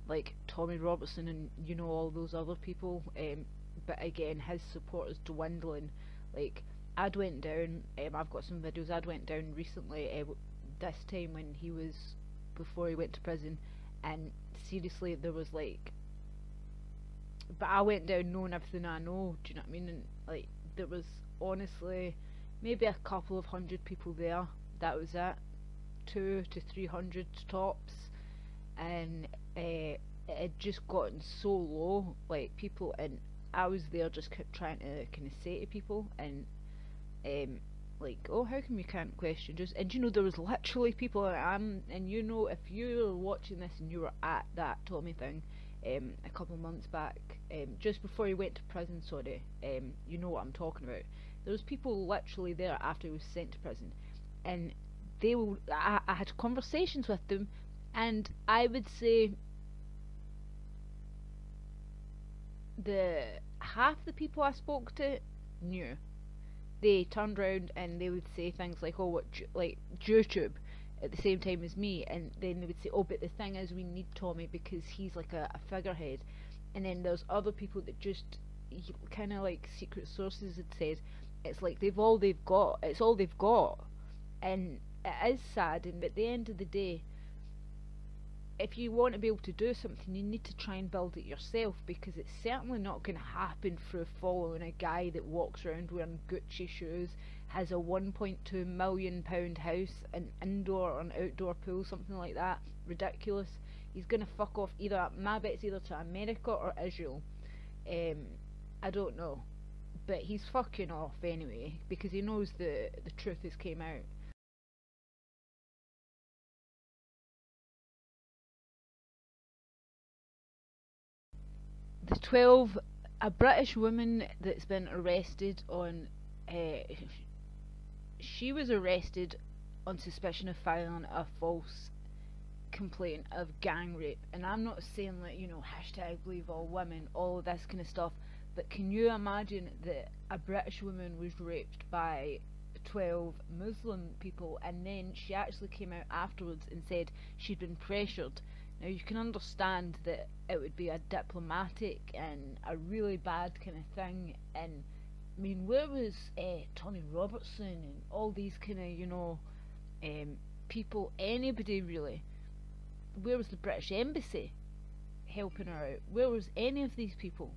like Tommy Robertson and you know all those other people. But again, his support is dwindling. Like I'd went down. I've got some videos. I'd went down recently. This time when he was before he went to prison, and seriously, there was like. But I went down knowing everything I know. Do you know what I mean? And like there was honestly maybe a couple of hundred people there. That was it. 200 to 300 tops, and it had just gotten so low. Like people, and I was there just kept trying to kind of say to people, and like, oh, how come you can't question just? And you know, there was literally people, and you know, if you're watching this and you were at that Tommy thing, a couple of months back, just before he went to prison, sorry, you know what I'm talking about. There was people literally there after he was sent to prison, and they will. I had conversations with them, and I would say the half the people I spoke to knew. They turned around and they would say things like, "Oh, what like YouTube," at the same time as me, and then they would say, "Oh, but the thing is, we need Tommy because he's like a figurehead." And then there's other people that just kind of like secret sources had said, it's like it's all they've got, and it is sad. And at the end of the day, if you want to be able to do something, you need to try and build it yourself, because it's certainly not going to happen through following a guy that walks around wearing Gucci shoes, has a £1.2 million house, an indoor or an outdoor pool, something like that. Ridiculous. He's going to fuck off either, my bet's either to America or Israel. I don't know. But he's fucking off anyway, because he knows the truth has came out. The 12, a British woman that's been arrested on, she was arrested on suspicion of filing a false complaint of gang rape. And I'm not saying that, you know, hashtag believe all women, all of this kind of stuff, but can you imagine that a British woman was raped by 12 Muslim people, and then she actually came out afterwards and said she'd been pressured? Now you can understand that it would be a diplomatic and a really bad kind of thing, and I mean, where was Tommy Robertson and all these kind of, you know, people, anybody really? Where was the British Embassy helping her out? Where was any of these people?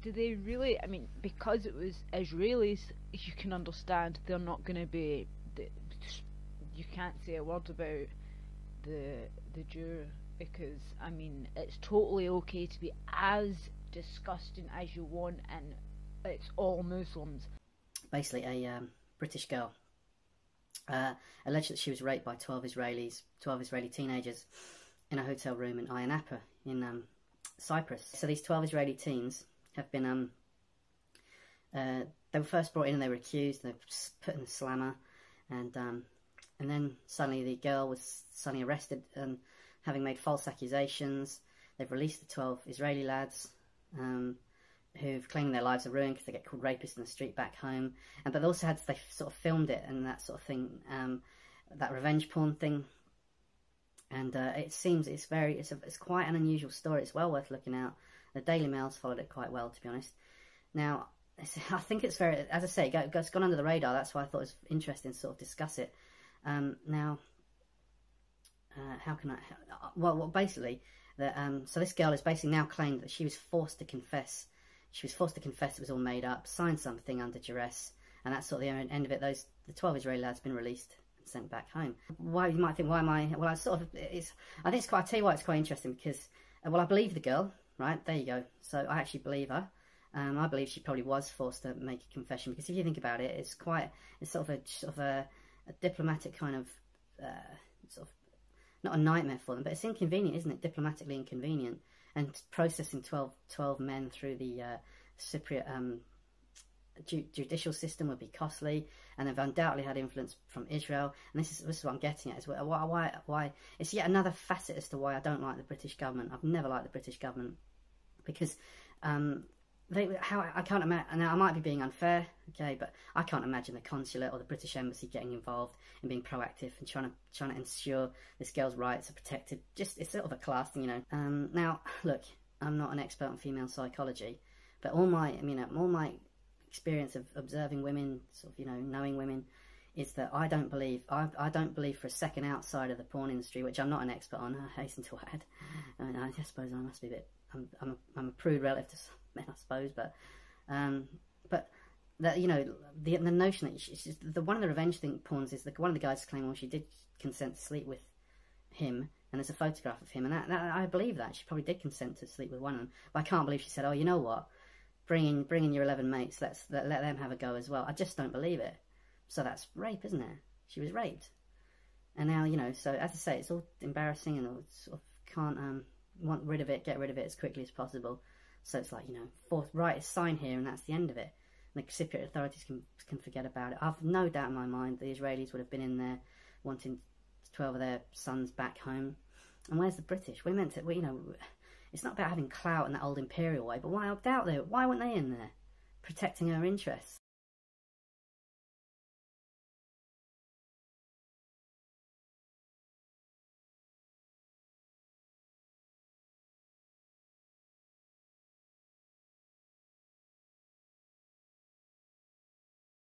Do they really, I mean, because it was Israelis, you can understand they're not going to be, you can't say a word about the Jew, because I mean it's totally okay to be as disgusting as you want, and it's all Muslims. Basically, a British girl alleged that she was raped by 12 Israeli teenagers in a hotel room in Ayia Napa in Cyprus. So these 12 Israeli teens have been they were first brought in and they were accused, they were put in the slammer, and then suddenly the girl was suddenly arrested, having made false accusations. They've released the 12 Israeli lads who've claimed their lives are ruined because they get called rapists in the street back home. But they also had, they sort of filmed it and that sort of thing, that revenge porn thing. And it seems it's quite an unusual story. It's well worth looking out. The Daily Mail's followed it quite well, to be honest. Now, I think it's very, as I say, it's gone under the radar. That's why I thought it was interesting to sort of discuss it. Now, how can I? Well, basically, so this girl has basically now claimed that she was forced to confess. She was forced to confess it was all made up, signed something under duress, and that's sort of the end of it. The 12 Israeli lads have been released and sent back home. Why, you might think, why am I? Well, I think it's quite. I tell you why it's quite interesting, because well, I believe the girl. Right, there you go. So I actually believe her. I believe she probably was forced to make a confession, because if you think about it, it's sort of a diplomatic kind of sort of, not a nightmare for them, but it's inconvenient, isn't it? Diplomatically inconvenient, and processing 12 men through the Cypriot judicial system would be costly, and they've undoubtedly had influence from Israel. And this is what I'm getting at, is why it's yet another facet as to why I don't like the British government. I've never liked the British government, because I can't imagine. Now I might be being unfair, okay, but I can't imagine the consulate or the British Embassy getting involved and being proactive and trying to ensure this girl's rights are protected. Just it's sort of a class thing, you know. Now look, I'm not an expert on female psychology, but all my experience of observing women, sort of, you know, knowing women, is that I don't believe for a second outside of the porn industry, which I'm not an expert on. I hasten to add. I mean, I suppose I must be a bit. I'm a prude relative to some men, I suppose, but that, you know, the notion that she's just, one of the revenge thing porns is that one of the guys claiming, well, she did consent to sleep with him, and there's a photograph of him, and that I believe that she probably did consent to sleep with one of them, but I can't believe she said, oh, you know what, bring in your 11 mates, let them have a go as well. I just don't believe it. So that's rape, isn't it? She was raped, and now, you know, so as I say, it's all embarrassing, and sort of can't want rid of it, get rid of it as quickly as possible. So it's like, you know, write a sign here, and that's the end of it. And the Cypriot authorities can forget about it. I've no doubt in my mind the Israelis would have been in there wanting 12 of their sons back home. And where's the British? We're meant to, you know, it's not about having clout in that old imperial way, but why weren't they in there protecting her interests?